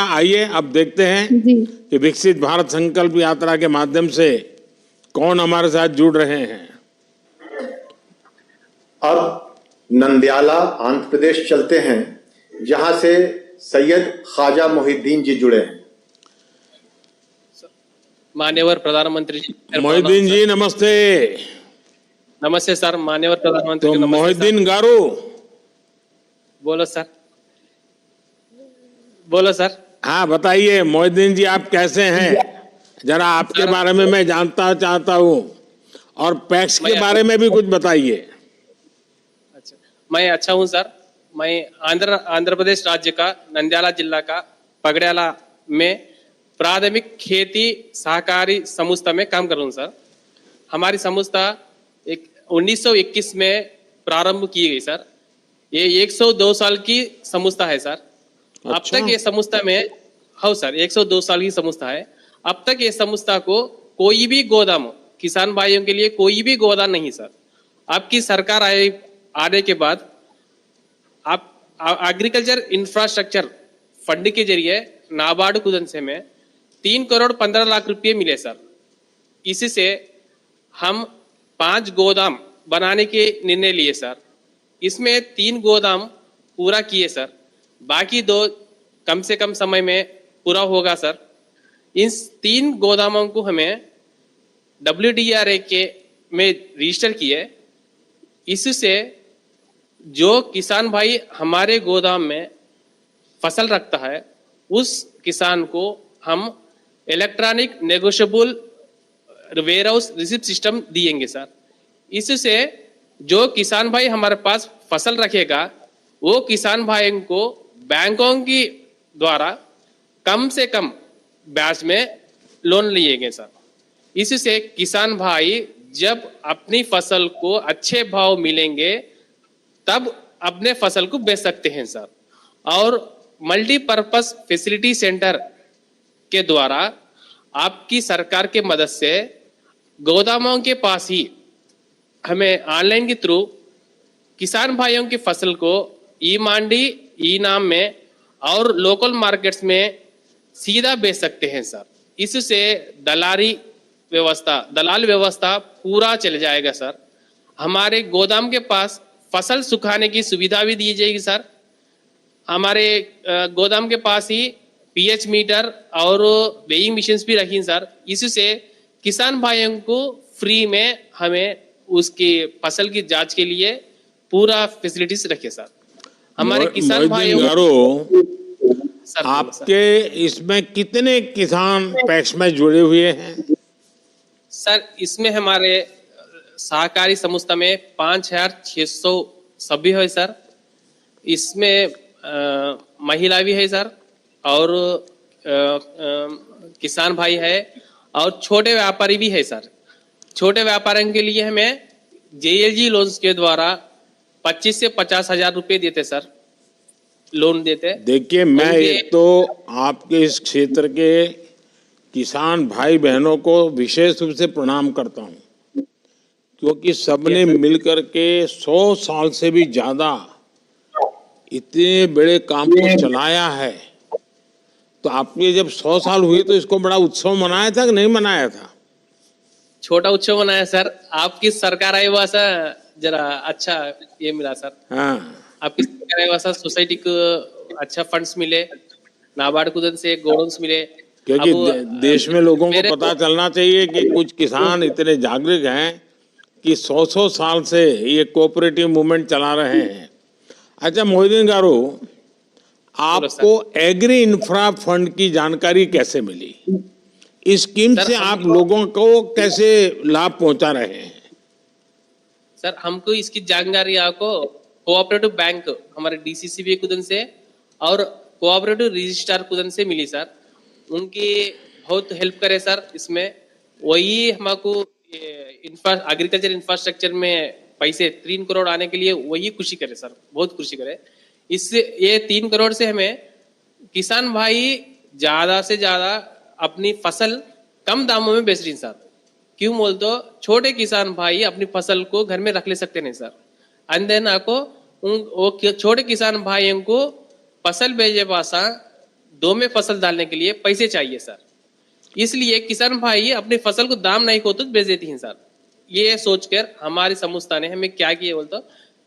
आइए अब देखते हैं जी। कि विकसित भारत संकल्प यात्रा के माध्यम से कौन हमारे साथ जुड़ रहे हैं। अब नंदयाला आंध्र प्रदेश चलते हैं, जहां से सैयद ख्वाजा मोहिद्दीन जी जुड़े हैं। मान्यवर प्रधानमंत्री जी, मोहिद्दीन जी नमस्ते। नमस्ते सर। मान्यवर प्रधानमंत्री तो जी, नमस्ते मोहिद्दीन गारू बोलो सर। बोलो सर। हाँ बताइए मोहिद्दीन जी आप कैसे हैं, जरा आपके सर, बारे में मैं जानता चाहता हूँ और पैक्स के मैं- बारे में भी कुछ बताइए। अच्छा, मैं अच्छा हूँ सर। मैं आंध्र प्रदेश राज्य का नंद्याला जिला का पगड़ियाला में प्राथमिक खेती सहकारी संस्था में काम कर रहा हूँ सर। हमारी संस्था 1921 में प्रारंभ की गई सर। ये 102 साल की संस्था है सर। अब अच्छा। तक ये संस्था में हाँ सर 102 साल की संस्था है। अब तक ये संस्था को कोई भी गोदाम किसान भाइयों के लिए कोई भी गोदाम नहीं सर। आपकी सरकार आने के बाद आप एग्रीकल्चर इंफ्रास्ट्रक्चर फंड के जरिए नाबार्ड कुदन से में 3 करोड़ 15 लाख रुपए मिले सर। इससे हम 5 गोदाम बनाने के निर्णय लिए सर। इसमें 3 गोदाम पूरा किए सर, बाकी 2 कम से कम समय में पूरा होगा सर। इन 3 गोदामों को हमें WDRA के में रजिस्टर किए। इससे जो किसान भाई हमारे गोदाम में फसल रखता है उस किसान को हम electronic negotiable warehouse receipt system दिएंगे सर। इससे जो किसान भाई हमारे पास फसल रखेगा वो किसान भाई को बैंकों की द्वारा कम से कम ब्याज में लोन लिएंगे सर। इससे किसान भाई जब अपनी फसल को अच्छे भाव मिलेंगे तब अपने फसल को बेच सकते हैं सर। और मल्टीपर्पस फैसिलिटी सेंटर के द्वारा आपकी सरकार के मदद से गोदामों के पास ही हमें ऑनलाइन के थ्रू किसान भाइयों की फसल को ई मंडी ई नाम में और लोकल मार्केट्स में सीधा बेच सकते हैं सर। इससे दलाल व्यवस्था पूरा चल जाएगा सर। हमारे गोदाम के पास फसल सुखाने की सुविधा भी दी जाएगी सर। हमारे गोदाम के पास ही पीएच मीटर और वेइंग मशीन्स भी रखी सर। इससे किसान भाइयों को फ्री में हमें उसकी फसल की जांच के लिए पूरा फैसिलिटीज रखे सर। हमारे किसान भाइयों सर, आपके इसमें कितने किसान पैक्स में जुड़े हुए हैं? सर इसमें हमारे सहकारी संस्था में 5600 सभ्य है सर। इसमें महिला भी है सर और किसान भाई है और छोटे व्यापारी भी है सर। छोटे व्यापारियों के लिए हमें JLG लोन्स के द्वारा 25 से 50 हजार रुपए देते सर, लोन देते। देखिए मैं एक तो आपके इस क्षेत्र के किसान भाई बहनों को विशेष रूप से प्रणाम करता हूं, क्योंकि सबने मिलकर के 100 साल से भी ज्यादा इतने बड़े काम को चलाया है। तो आपने जब 100 साल हुए तो इसको बड़ा उत्सव मनाया था कि नहीं मनाया था? छोटा उत्सव मनाया सर। आपकी सरकार आई हुआ सा जरा अच्छा ये मिला सर। हाँ आपकी सरकार आई हुआ सा सोसाइटी को अच्छा फंड्स मिले, नाबार्ड कुदन से गोडाउन्स मिले। क्योंकि देश में लोगों को मेरे पता चलना चाहिए कि कुछ किसान इतने जागरूक हैं कि 100 साल से ये कोऑपरेटिव मूवमेंट चला रहे हैं। अच्छा मोहिद्दीन गारू, आपको एग्री इंफ्रा फंड की जानकारी कैसे मिली? इस स्कीम से आप लोगों को कैसे लाभ पहुंचा रहे हैं? सर हमको इसकी जानकारी आपको कोऑपरेटिव बैंक हमारे DCCB कुदन से और कोऑपरेटिव रजिस्ट्रार कुदन से मिली सर। उनकी बहुत हेल्प करे सर। इसमें वही हमको एग्रीकल्चर इंफ्रास्ट्रक्चर में पैसे 3 करोड़ आने के लिए वही खुशी करे सर, बहुत खुशी करे। इससे ये 3 करोड़ से हमें किसान भाई ज्यादा से ज्यादा अपनी फसल कम दामों में बेच रही सर। क्यों बोल तो छोटे किसान भाई अपनी फसल को घर में रख ले सकते नहीं सर। एंड देन आपको वो छोटे किसान भाइयों को फसल बेचे पासा दो में फसल डालने के लिए पैसे चाहिए सर। इसलिए किसान भाई अपनी फसल को दाम नहीं को तो बेच देती हैं सर। ये सोचकर हमारी संस्था ने हमें क्या किया बोलते,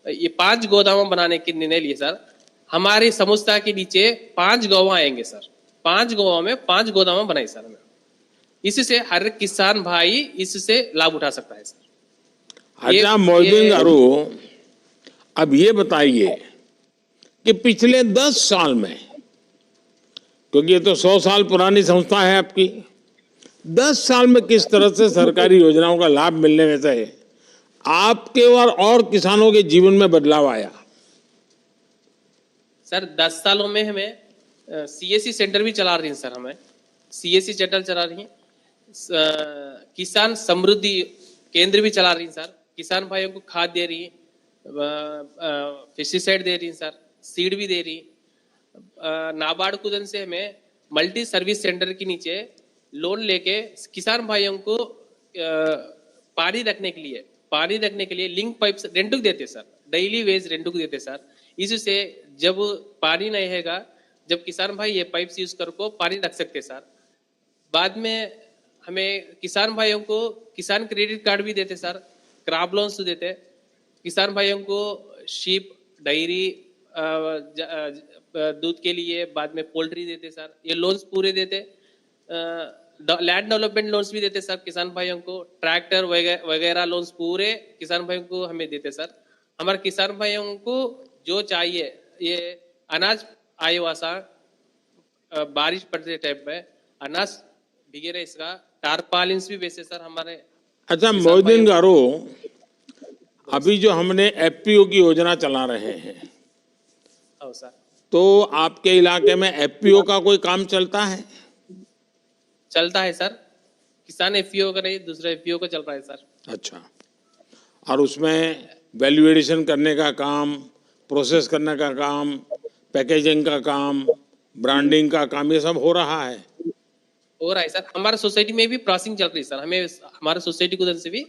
ये 5 गोदाम बनाने के निर्णय लिए सर। हमारी संस्था के नीचे 5 गाँव आएंगे सर, 5 गाँव में 5 गोदाम बनाए सर हमें। इससे हर किसान भाई इससे लाभ उठा सकता है सर। अच्छा मोहिउद्दीन गारू, अब ये बताइए कि पिछले 10 साल में, क्योंकि ये तो 100 साल पुरानी संस्था है आपकी, 10 साल में किस तरह से सरकारी योजनाओं का लाभ मिलने से आपके और किसानों के जीवन में बदलाव आया? सर 10 सालों में हमें सीएससी सेंटर भी चला रही हैं सर, हमें सीएससी सेंटर चला रही हैं, किसान समृद्धि केंद्र भी चला रही हैं सर। किसान भाइयों को खाद दे रही है, पेस्टिसाइड दे रही हैं सर, सीड भी दे रही है। नाबार्ड कुदन से हमें मल्टी सर्विस सेंटर के नीचे लोन लेके किसान भाइयों को पानी रखने के लिए लिंक पाइप रेंटू देते सर, डेली वेज रेंटू देते सर। इससे जब पानी नहीं रहेगा, जब किसान भाई ये पाइप्स यूज कर को पानी रख सकते सर। बाद में हमें किसान भाइयों को किसान क्रेडिट कार्ड भी देते सर, क्रॉप लोन्स देते किसान भाइयों को, शीप डेयरी दूध के लिए, बाद में पोल्ट्री देते सर, ये लोन्स पूरे देते। लैंड डेवलपमेंट लोन्स भी देते सर किसान भाइयों को, ट्रैक्टर वगैरह लोन्स पूरे किसान भाइयों को हमें देते सर। हमारे किसान भाइयों को जो चाहिए, ये अनाज आए वासा बारिश पड़ते टाइप में अनाज भीगे रहे, इसका टारपालिन्स भी बेचे सर हमारे। अच्छा मोहिउद्दीन गारू, अभी जो हमने एफपीओ की योजना चला रहे हैं, सर तो आपके इलाके में एफपीओ का कोई काम चलता है? चलता है सर, किसान एफपीओ का नहीं, दूसरा एफपीओ का चल रहा है सर। अच्छा, और उसमें वैल्यू एडिशन करने का काम, प्रोसेस करने का काम, पैकेजिंग का काम, ब्रांडिंग का काम, ये सब हो रहा है? हो रहा है सर। हमारे सोसाइटी में भी प्रोसेसिंग चल रही है सर। हमें हमारे सोसाइटी को से भी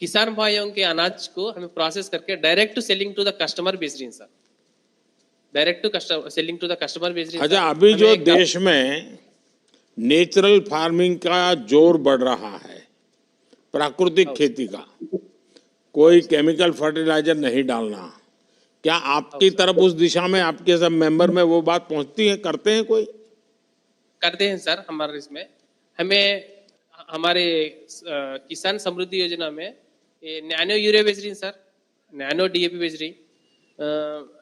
किसान भाइयों के अनाज को हमें प्रोसेस करके direct to selling to the customer बेच रही है sir, direct to customer selling to the customer बेच रही है। अच्छा, अभी जो देश में नेचुरल फार्मिंग का जोर बढ़ रहा है, प्राकृतिक खेती का, कोई केमिकल फर्टिलाइजर नहीं डालना, क्या आपकी तरफ उस दिशा में आपके सब मेंबर में वो बात पहुंचती है, करते हैं कोई? करते हैं सर। हमारे इसमें हमें हमारे किसान समृद्धि योजना में ये नैनो यूरिया बेच रही है सर, नैनो डीएपी बेच रही।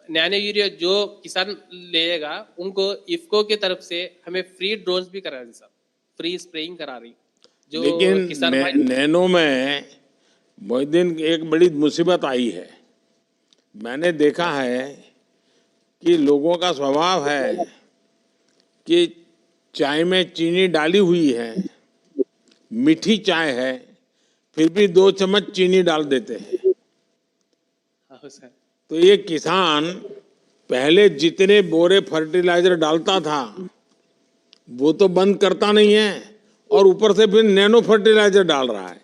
नैनो यूरिया जो किसान लेगा उनको इफको के तरफ से हमें फ्री ड्रोन्स भी करा रही सर, फ्री स्प्रेइंग करा रही। जो लेकिन किसान नैनो में मोहिउद्दीन एक बड़ी मुसीबत आई है। मैंने देखा है कि लोगों का स्वभाव है कि चाय में चीनी डाली हुई है, मीठी चाय है, फिर भी 2 चम्मच चीनी डाल देते हैं। हाँ सर, तो ये किसान पहले जितने बोरे फर्टिलाइजर डालता था वो तो बंद करता नहीं है, और ऊपर से फिर नैनो फर्टिलाइजर डाल रहा है।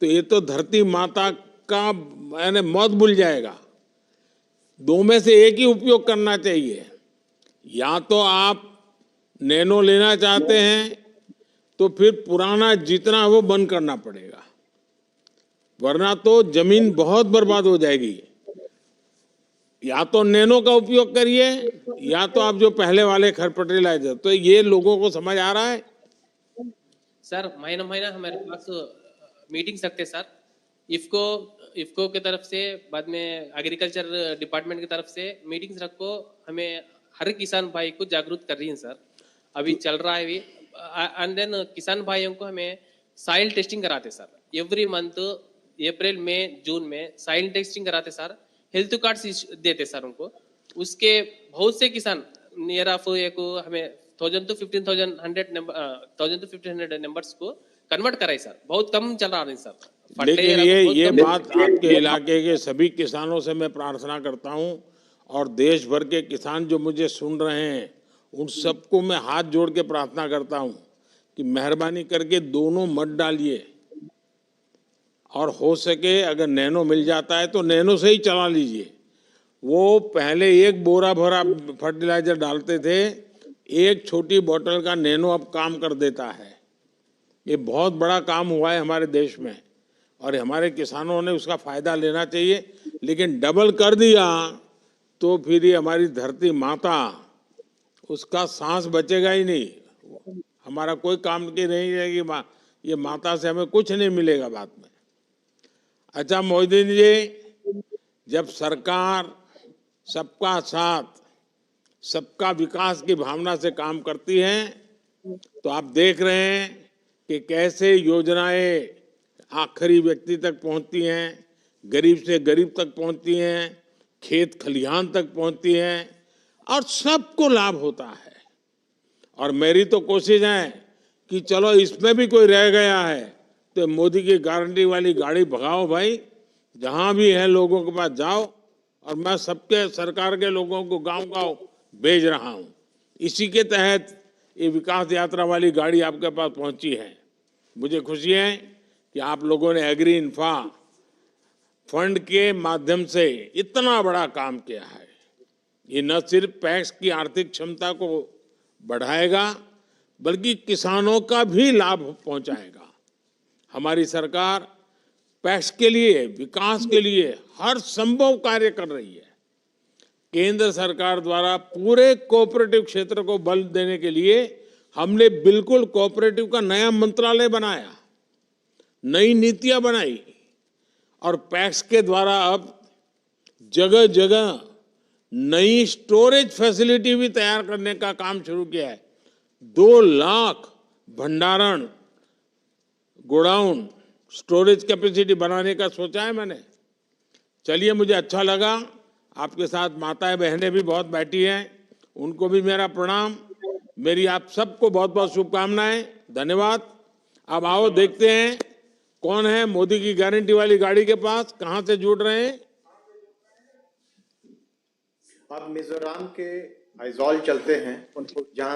तो ये तो धरती माता का यानी मौत भूल जाएगा। 2 में से एक ही उपयोग करना चाहिए। या तो आप नैनो लेना चाहते हैं तो फिर पुराना जितना है वो बंद करना पड़ेगा, वरना तो जमीन बहुत बर्बाद हो जाएगी। या तो नैनो का उपयोग करिए, या तो आप जो पहले वाले फर्टिलाइजर। तो ये लोगों को समझ आ रहा है? सर महीना महीना हमारे पास मीटिंग सकते सर, इफको की तरफ से, बाद में एग्रीकल्चर डिपार्टमेंट की तरफ से मीटिंग्स रखो। हमें हर किसान भाई को जागरूक कर रही है सर, अभी चल रहा है भी। एंड देन किसान भाइयों को हमें सॉइल टेस्टिंग कराते सर, एवरी मंथ अप्रैल में जून में सॉइल टेस्टिंग कराते सर, हेल्थ कार्ड्स देते सर उनको। उसके बहुत से किसान नियर ऑफ एक हमें 1000 to 1500 नंबर्स को कन्वर्ट कराए सर। बहुत कम चल रहा है सर। लेकिन ये बात आपके इलाके के सभी किसानों से मैं प्रार्थना करता हूं, और देश भर के किसान जो मुझे सुन रहे हैं उन सबको मैं हाथ जोड़ के प्रार्थना करता हूं कि मेहरबानी करके दोनों मत डालिए, और हो सके अगर नैनो मिल जाता है तो नैनो से ही चला लीजिए। वो पहले 1 बोरा भरा फर्टिलाइजर डालते थे, एक छोटी बोतल का नैनो अब काम कर देता है। ये बहुत बड़ा काम हुआ है हमारे देश में और हमारे किसानों ने उसका फायदा लेना चाहिए, लेकिन डबल कर दिया तो फिर ये हमारी धरती माता, उसका सांस बचेगा ही नहीं, हमारा कोई काम की नहीं रहेगी। ये माता से हमें कुछ नहीं मिलेगा बाद में। अच्छा मोदी जी, जब सरकार सबका साथ सबका विकास की भावना से काम करती है तो आप देख रहे हैं कि कैसे योजनाएं आखिरी व्यक्ति तक पहुंचती हैं, गरीब से गरीब तक पहुंचती हैं, खेत खलिहान तक पहुंचती हैं और सबको लाभ होता है। और मेरी तो कोशिश है कि चलो इसमें भी कोई रह गया है तो मोदी की गारंटी वाली गाड़ी भगाओ भाई, जहां भी है लोगों के पास जाओ। और मैं सबके सरकार के लोगों को गांव-गांव भेज रहा हूं। इसी के तहत ये विकास यात्रा वाली गाड़ी आपके पास पहुंची है। मुझे खुशी है कि आप लोगों ने एग्री इन्फ्रा फंड के माध्यम से इतना बड़ा काम किया है। ये न सिर्फ पैक्स की आर्थिक क्षमता को बढ़ाएगा बल्कि किसानों का भी लाभ पहुंचाएगा। हमारी सरकार पैक्स के लिए, विकास के लिए हर संभव कार्य कर रही है। केंद्र सरकार द्वारा पूरे कोऑपरेटिव क्षेत्र को बल देने के लिए हमने बिल्कुल कोऑपरेटिव का नया मंत्रालय बनाया, नई नीतियां बनाई और पैक्स के द्वारा अब जगह जगह नई स्टोरेज फैसिलिटी भी तैयार करने का काम शुरू किया है। 2 लाख भंडारण गोडाउन स्टोरेज कैपेसिटी बनाने का सोचा है मैंने। चलिए, मुझे अच्छा लगा, आपके साथ माताएं बहनें भी बहुत बैठी हैं, उनको भी मेरा प्रणाम। मेरी आप सबको बहुत बहुत शुभकामनाएं, धन्यवाद। अब आओ देखते हैं कौन है मोदी की गारंटी वाली गाड़ी के पास, कहां से जुड़ रहे हैं। अब मिजोरम के आइजॉल चलते हैं, जहां